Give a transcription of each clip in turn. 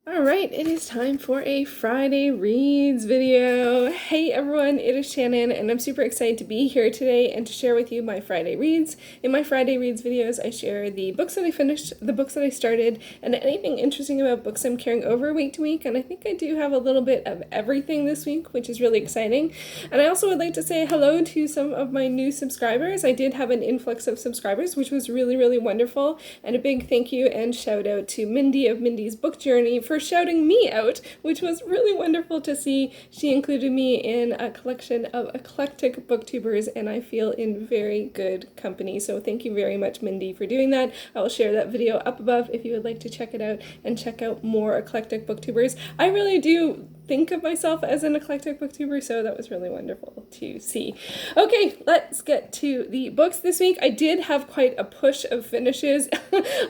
Alright, it is time for a Friday Reads video. Hey everyone, it is Shannon, and I'm super excited to be here today and to share with you my Friday Reads. In my Friday Reads videos, I share the books that I finished, the books that I started, and anything interesting about books I'm carrying over week to week, and I think I do have a little bit of everything this week, which is really exciting. And I also would like to say hello to some of my new subscribers. I did have an influx of subscribers, which was really, really wonderful, and a big thank you and shout out to Mindy of Mindy's Book Journey for shouting me out, which was really wonderful to see. She included me in a collection of eclectic booktubers, and I feel in very good company. So thank you very much, Mindy, for doing that. I will share that video up above if you would like to check it out and check out more eclectic booktubers. I really do think of myself as an eclectic booktuber, so that was really wonderful to see. Okay, let's get to the books this week. I did have quite a push of finishes.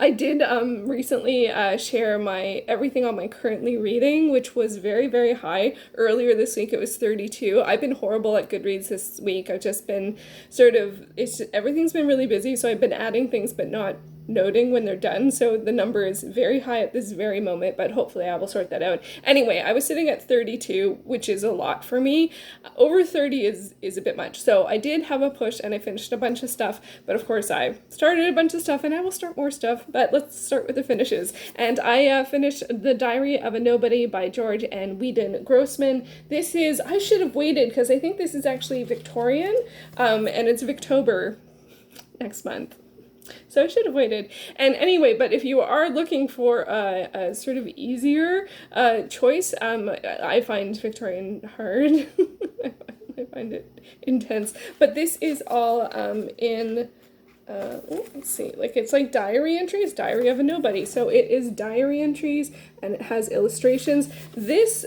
I did recently share my everything on my currently reading, which was very, very high. Earlier this week it was 32. I've been horrible at Goodreads this week. I've just been everything's been really busy, so I've been adding things but not noting when they're done, so the number is very high at this very moment, but hopefully I will sort that out. Anyway, I was sitting at 32, which is a lot for me. Over 30 is a bit much, so I did have a push and I finished a bunch of stuff, but of course I started a bunch of stuff and I will start more stuff, but let's start with the finishes. And I finished The Diary of a Nobody by George and Weedon Grossman. I should have waited because I think this is actually Victorian, and it's Victober next month. So I should have waited. And anyway, but if you are looking for a sort of easier choice, I find Victorian hard. I find it intense. But this is all let's see, it's like diary entries, Diary of a Nobody. So it is diary entries and it has illustrations. This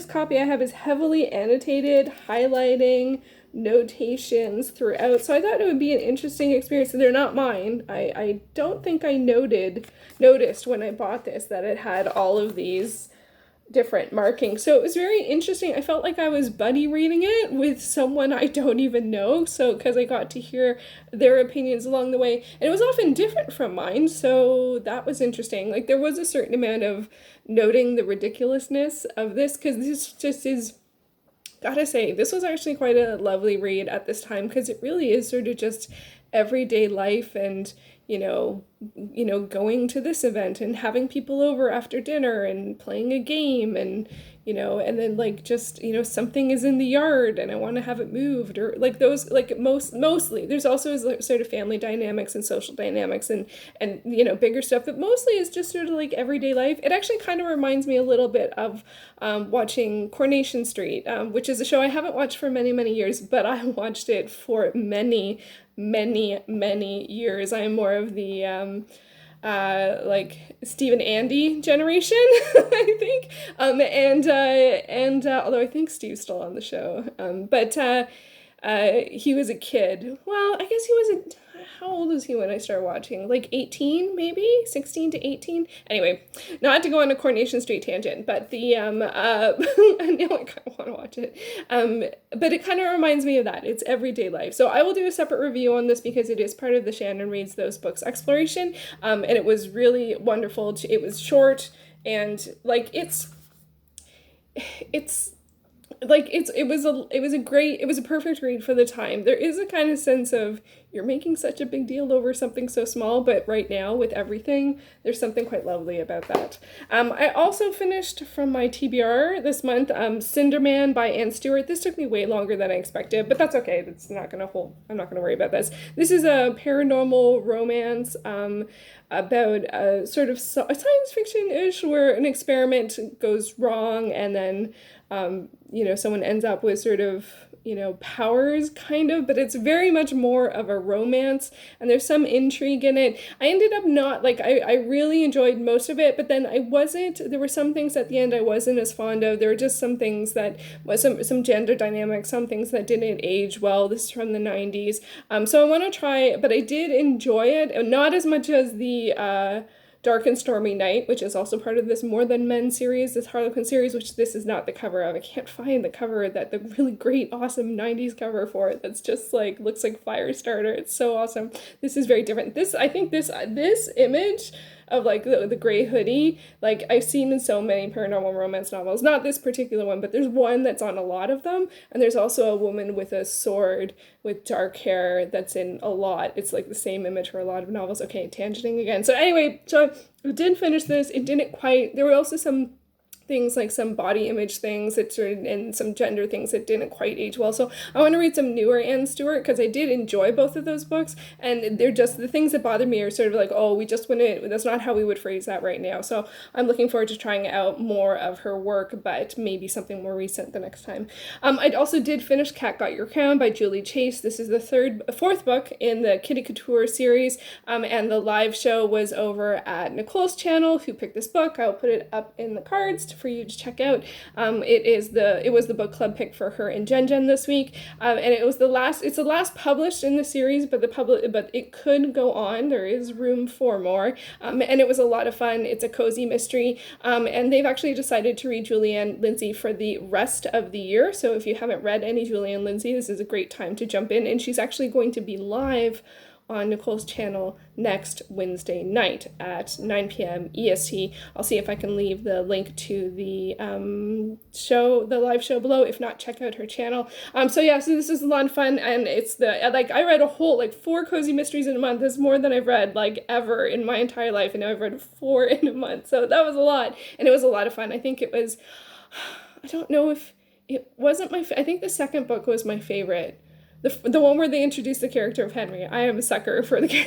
copy I have is heavily annotated, highlighting, notations throughout, so I thought it would be an interesting experience. They're not mine. I don't think I noticed when I bought this that it had all of these different markings, so it was very interesting. I felt like I was buddy reading it with someone I don't even know, so because I got to hear their opinions along the way, and it was often different from mine, so that was interesting. Like, there was a certain amount of noting the ridiculousness of this, because this just is, gotta say, this was actually quite a lovely read at this time, because it really is sort of just everyday life, and going to this event and having people over after dinner and playing a game, and and then something is in the yard and I want to have it moved, or those, mostly there's also sort of family dynamics and social dynamics and bigger stuff, but mostly it's just sort of like everyday life. It actually kind of reminds me a little bit of watching Coronation Street, which is a show I haven't watched for many, many years, but I watched it for many, many years. I am more of the Steve and Andy generation, I think. Although I think Steve's still on the show, but he was a kid. Well, I guess he was how old was he when I started watching? Like 18, maybe? 16 to 18? Anyway, not to go on a Coronation Street tangent, but I know I kind of want to watch it. But it kind of reminds me of that. It's everyday life. So I will do a separate review on this because it is part of the Shannon Reads Those Books exploration. And it was really wonderful. It was short, and it was a perfect read for the time. There is a kind of sense of, you're making such a big deal over something so small, but right now with everything, there's something quite lovely about that. I also finished from my TBR this month, Cinder Man by Ann Stewart. This took me way longer than I expected, but that's okay. That's not gonna I'm not gonna worry about this. This is a paranormal romance about a sort of a science fiction-ish, where an experiment goes wrong, and then someone ends up with sort of, powers, kind of, but it's very much more of a romance, and there's some intrigue in it. I ended up I really enjoyed most of it, but then there were some things at the end I wasn't as fond of. There were just some things that was some gender dynamics, some things that didn't age well. This is from the 90s. So I want to try, but I did enjoy it, not as much as the Dark and Stormy Night, which is also part of this More Than Men series, this Harlequin series, which this is not the cover of. I can't find the cover, the really great, awesome 90s cover for it that's just looks like Firestarter. It's so awesome. This is very different. I think this image of like the gray hoodie. Like I've seen in so many paranormal romance novels, not this particular one, but there's one that's on a lot of them, and there's also a woman with a sword with dark hair that's in a lot. It's like the same image for a lot of novels. Okay, tangenting again. So anyway, so I did finish this. It didn't quite. There were also some things like some body image things that and some gender things that didn't quite age well. So I want to read some newer Ann Stewart because I did enjoy both of those books, and they're just the things that bother me are sort of like, oh, we just wouldn't, that's not how we would phrase that right now. So I'm looking forward to trying out more of her work, but maybe something more recent the next time. I also did finish Cat Got Your Crown by Julie Chase. This is the fourth book in the Couture series, and the live show was over at Nicole's channel, who picked this book. I'll put it up in the cards for you to check out. It was the book club pick for her and Jen this week, and it's the last published in the series, but it could go on. There is room for more, and it was a lot of fun. It's a cozy mystery, and they've actually decided to read Julianne Lindsay for the rest of the year. So if you haven't read any Julianne Lindsay, this is a great time to jump in, and she's actually going to be live on Nicole's channel next Wednesday night at 9 p.m. EST. I'll see if I can leave the link to the the live show below. If not, check out her channel. So this is a lot of fun, and it's I read a whole 4 cozy mysteries in a month. That's more than I've read ever in my entire life, and now I've read 4 in a month. So that was a lot, and it was a lot of fun. I think it was, I don't know if it wasn't I think the second book was my favorite. The one where they introduced the character of Henry. I am a sucker for the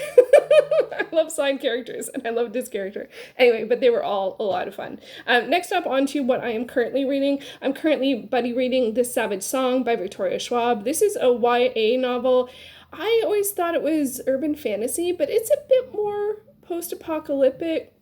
I love side characters, and I loved this character. Anyway, but they were all a lot of fun. Next up, on to what I am currently reading. I'm currently buddy reading This Savage Song by Victoria Schwab. This is a YA novel. I always thought it was urban fantasy, but it's a bit more post-apocalyptic,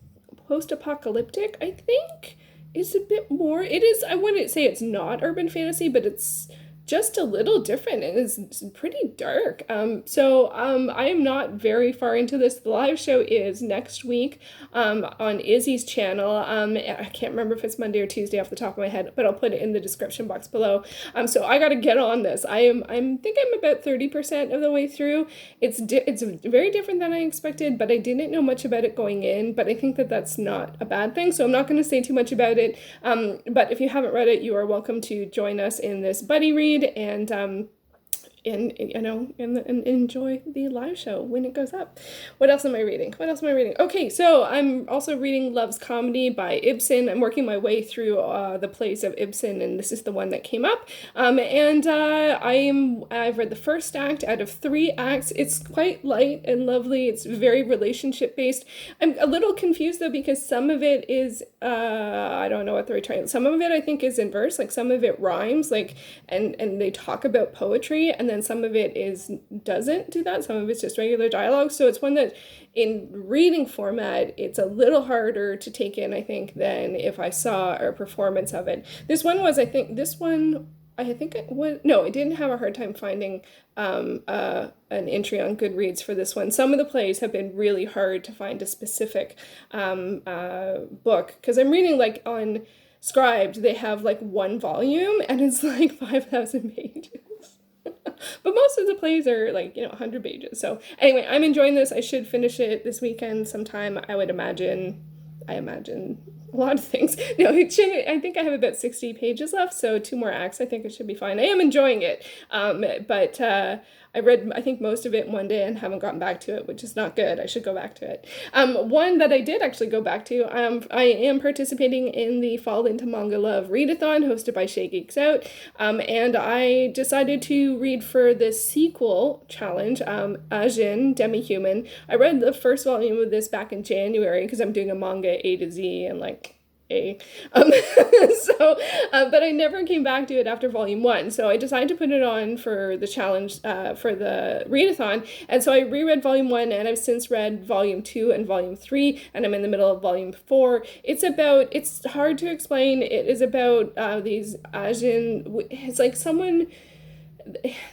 I think. It's a bit more. It is, I wouldn't say it's not urban fantasy, but it's just a little different, and it's pretty dark. So I am not very far into this. The live show is next week on Izzy's channel. I can't remember if it's Monday or Tuesday off the top of my head, but I'll put it in the description box below. So I got to get on this. I think I'm about 30% of the way through. It's very different than I expected, but I didn't know much about it going in, but I think that that's not a bad thing. So I'm not going to say too much about it. But if you haven't read it, you are welcome to join us in this buddy read and enjoy the live show when it goes up. What else am I reading? Okay, so I'm also reading Love's Comedy by Ibsen. I'm working my way through the plays of Ibsen, and this is the one that came up. I've read the first act out of 3 acts. It's quite light and lovely. It's very relationship based. I'm a little confused though, because some of it is I don't know what the right title. Some of it I think is in verse, some of it rhymes, and they talk about poetry, and then some of it doesn't do that. Some of it's just regular dialogue. So it's one that in reading format, it's a little harder to take in, I think, than if I saw a performance of it. It didn't have a hard time finding an entry on Goodreads for this one. Some of the plays have been really hard to find a specific book, because I'm reading on Scribed, they have 1 volume, and it's 5,000 pages. But most of the plays are 100 pages. So anyway, I'm enjoying this. I should finish it this weekend sometime. I imagine a lot of things. No, I think I have about 60 pages left, so 2 more acts. I think it should be fine. I am enjoying it. But I read, I think, most of it in one day and haven't gotten back to it, which is not good. I should go back to it. One that I did actually go back to, I am participating in the Fall Into Manga Love Readathon hosted by Shay Geeks Out, and I decided to read for the sequel challenge, Ajin, Demi-Human. I read the first volume of this back in January because I'm doing a manga A to Z and but I never came back to it after volume 1, so I decided to put it on for the challenge, for the readathon, and so I reread volume 1, and I've since read volume 2 and volume 3, and I'm in the middle of volume 4. It's hard to explain. It is about these Ajin. It's someone,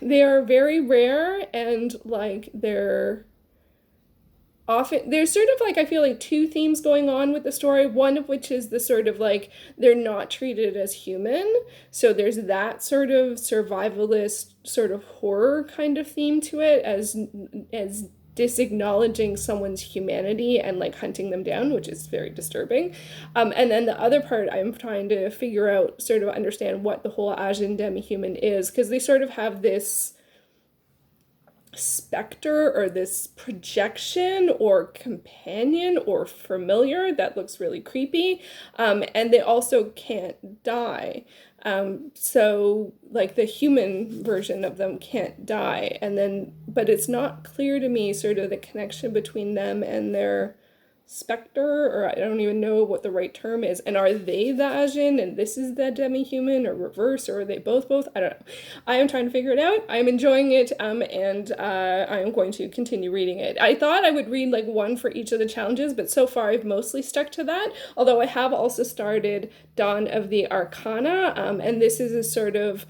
they are very rare, and they're often, there's sort of I feel 2 themes going on with the story, one of which is the sort of they're not treated as human, so there's that sort of survivalist sort of horror kind of theme to it, as disacknowledging someone's humanity and like hunting them down, which is very disturbing. And then the other part, I'm trying to figure out, sort of understand what the whole Ajin demi-human is, because they sort of have this specter or this projection or companion or familiar that looks really creepy, and they also can't die. So like the human version of them can't die, and then but it's not clear to me sort of the connection between them and their specter, or I don't even know what the right term is. And are they the Ajin and this is the demi-human, or reverse, or are they both? I don't know. I am trying to figure it out. I'm enjoying it, and I am going to continue reading it. I thought I would read like one for each of the challenges, but so far I've mostly stuck to that, although I have also started Dawn of the Arcana, and this is a sort of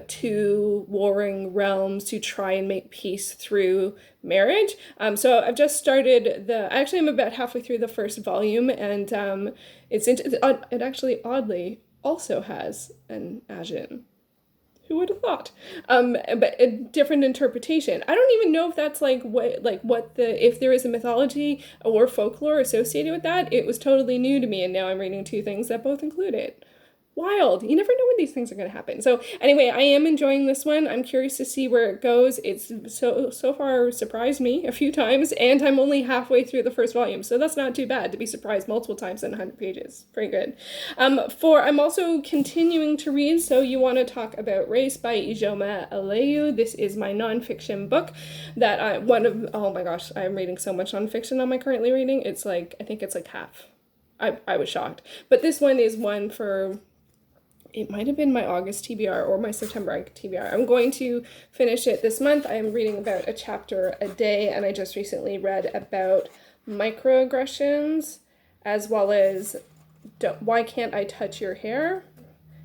two warring realms to try and make peace through marriage. So I've just started actually I'm about halfway through the first volume, and it actually oddly also has an Ajin. Who would have thought? But a different interpretation. I don't even know if that's if there is a mythology or folklore associated with that. It was totally new to me, and now I'm reading two things that both include it. Wild. You never know when these things are going to happen. So anyway, I am enjoying this one. I'm curious to see where it goes. It's so far surprised me a few times, and I'm only halfway through the first volume, so that's not too bad to be surprised multiple times in 100 pages. Pretty good. I'm also continuing to read So You Want to Talk About Race by Ijeoma Oluo. This is my nonfiction book that oh my gosh, I'm reading so much nonfiction on my currently reading. I think it's like half. I was shocked. But this one is one for, it might have been my August TBR or my September TBR. I'm going to finish it this month. I am reading about a chapter a day, and I just recently read about microaggressions, as well as Why Can't I Touch Your Hair?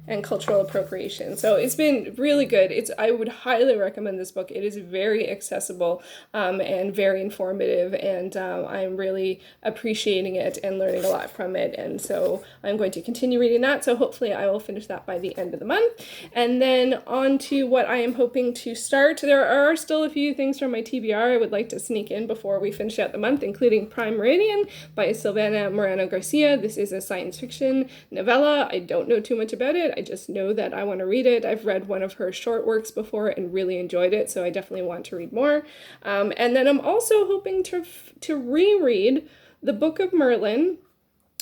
And cultural appropriation. So it's been really good. I would highly recommend this book. It is very accessible and very informative, and I'm really appreciating it and learning a lot from it. And so I'm going to continue reading that. So hopefully I will finish that by the end of the month. And then on to what I am hoping to start. There are still a few things from my TBR I would like to sneak in before we finish out the month, including Prime Meridian by Silvia Moreno-Garcia. This is a science fiction novella. I don't know too much about it. I just know that I want to read it. I've read one of her short works before and really enjoyed it, so I definitely want to read more. And then I'm also hoping to reread the Book of Merlin,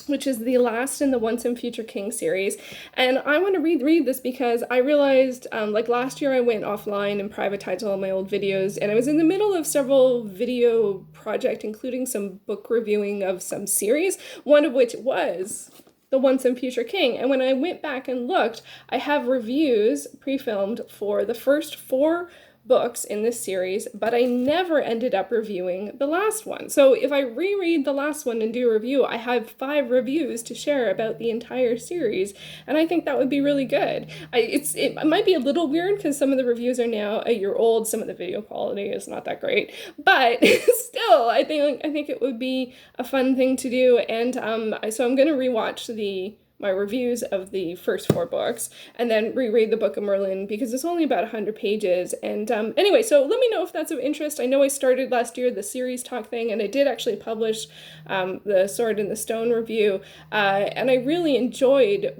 which is the last in the Once and Future King series. And I want to read this because I realized, last year I went offline and privatized all my old videos, and I was in the middle of several video projects, including some book reviewing of some series, one of which was The Once and Future King. And when I went back and looked, I have reviews pre-filmed for the first 4 books in this series, but I never ended up reviewing the last one. So if I reread the last one and do a review, I have 5 reviews to share about the entire series, and I think that would be really good. It might be a little weird because some of the reviews are now a year old, some of the video quality is not that great, but still, I think it would be a fun thing to do. And so I'm going to rewatch my reviews of the first 4 books, and then reread the Book of Merlin because it's only about 100 pages. And anyway, so let me know if that's of interest. I know I started last year the series talk thing, and I did actually publish the Sword in the Stone review, and I really enjoyed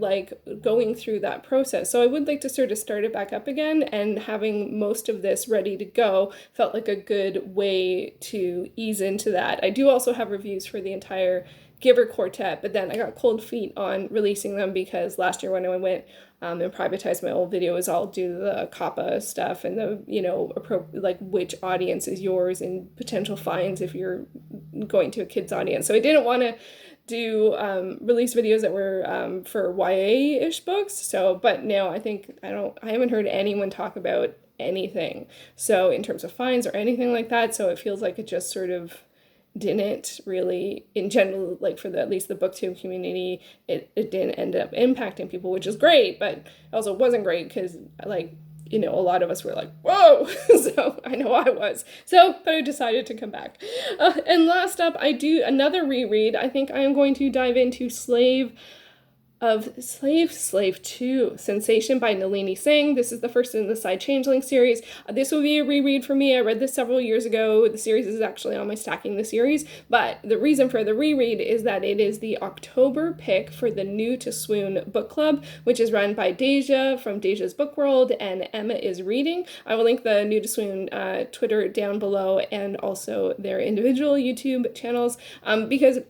going through that process. So I would like to sort of start it back up again, and having most of this ready to go felt like a good way to ease into that. I do also have reviews for the entire Giver Quartet, but then I got cold feet on releasing them because last year when I went and privatized my old videos, I'll do the COPPA stuff and the, which audience is yours and potential fines if you're going to a kid's audience. So I didn't want to do release videos that were for YA-ish books. So, but now I haven't heard anyone talk about anything. So in terms of fines or anything like that, so it feels like it just sort of didn't really, in general, for at least the booktube community, it didn't end up impacting people, which is great, but it also wasn't great because a lot of us were like, whoa, so I know I was. So, but I decided to come back. And last up, I do another reread. I think I am going to dive into Slave of Slave 2, Sensation by Nalini Singh. This is the first in the Side Changeling series. This will be a reread for me. I read this several years ago. The series is actually on my Stacking the Series, but the reason for the reread is that it is the October pick for the New to Swoon book club, which is run by Daijah from Daijah's Book World, and Emma is reading. I will link the New to Swoon Twitter down below, and also their individual YouTube channels, because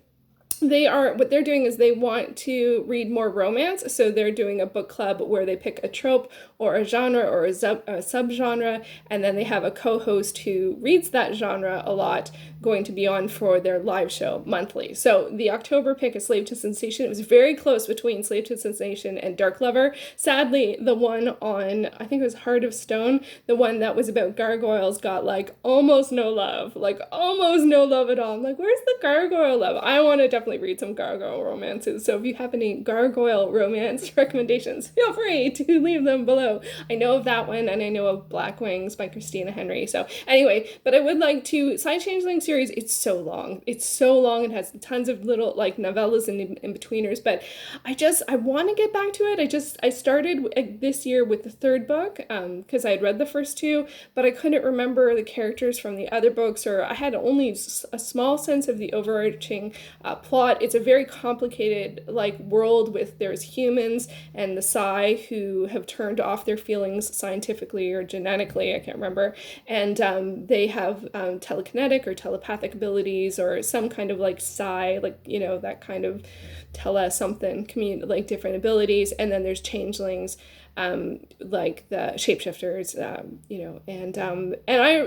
what they're doing is they want to read more romance, so they're doing a book club where they pick a trope or a genre or a subgenre, and then they have a co-host who reads that genre a lot going to be on for their live show monthly. So the October pick is Slave to Sensation. It was very close between Slave to Sensation and Dark Lover. Sadly, the one on, I think it was Heart of Stone, the one that was about gargoyles, got like almost no love at all. I'm like, where's the gargoyle love? I want to definitely read some gargoyle romances. So if you have any gargoyle romance recommendations, feel free to leave them below. I know of that one, and I know of Black Wings by Christina Henry. So anyway, but I would like to, Side Changeling series, it's so long. It has tons of little like novellas and in-betweeners, but I want to get back to it. I started this year with the third book because I had read the first two, but I couldn't remember the characters from the other books, or I had only a small sense of the overarching plot. It's a very complicated like world with there's humans and the Psy who have turned off their feelings scientifically or genetically, I can't remember, and they have telekinetic or telepathic abilities or some kind of like Psy, like, you know, that kind of something, like different abilities, and then there's changelings, like the shapeshifters, and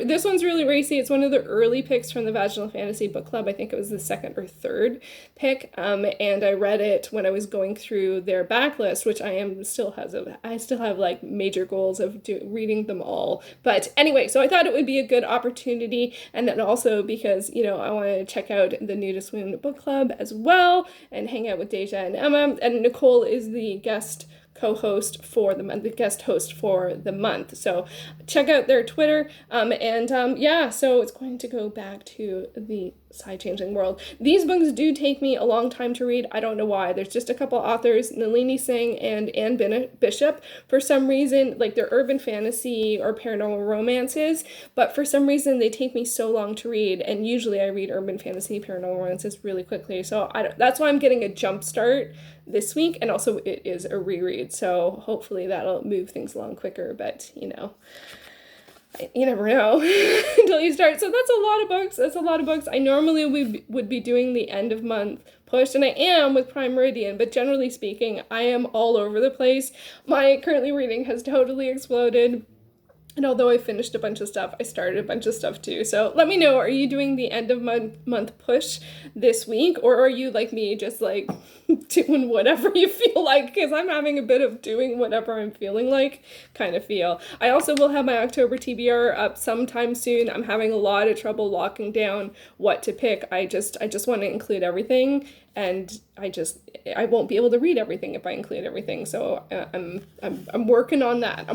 this one's really racy. It's one of the early picks from the Vaginal Fantasy Book Club. I think it was the second or third pick, and I read it when I was going through their backlist, which I still have like major goals of reading them all. But anyway, so I thought it would be a good opportunity, and then also because, you know, I want to check out the New to Swoon Book Club as well and hang out with Daijah and Emma, and Nicole is the guest co-host for the month, the guest host for the month. So check out their Twitter. So it's going to go back to the Side Changeling world. These books do take me a long time to read. I don't know why. There's just a couple authors, Nalini Singh and Ann Bishop. For some reason, like, they're urban fantasy or paranormal romances, but for some reason they take me so long to read, and usually I read urban fantasy paranormal romances really quickly. So that's why I'm getting a jump start this week, and also it is a reread, so hopefully that'll move things along quicker, but you never know until you start. So that's a lot of books. I normally would be doing the end of month push, and I am with Prime Meridian, but generally speaking, I am all over the place. My currently reading has totally exploded. And although I finished a bunch of stuff, I started a bunch of stuff too. So let me know, are you doing the end of month push this week? Or are you like me, just like doing whatever you feel like? Because I'm having a bit of doing whatever I'm feeling like kind of feel. I also will have my October TBR up sometime soon. I'm having a lot of trouble locking down what to pick. I just want to include everything. And I won't be able to read everything if I include everything. So I'm working on that.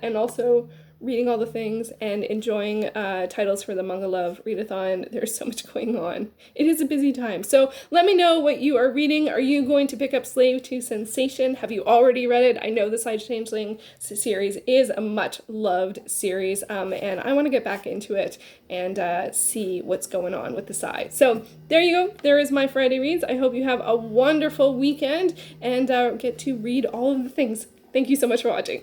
And also reading all the things and enjoying titles for the Manga Love Readathon. There's so much going on. It is a busy time. So let me know what you are reading. Are you going to pick up Slave to Sensation? Have you already read it? I know the Side Changeling series is a much loved series, and I want to get back into it and see what's going on with the side. So there you go. There is my Friday reads. I hope you have a wonderful weekend and get to read all of the things. Thank you so much for watching.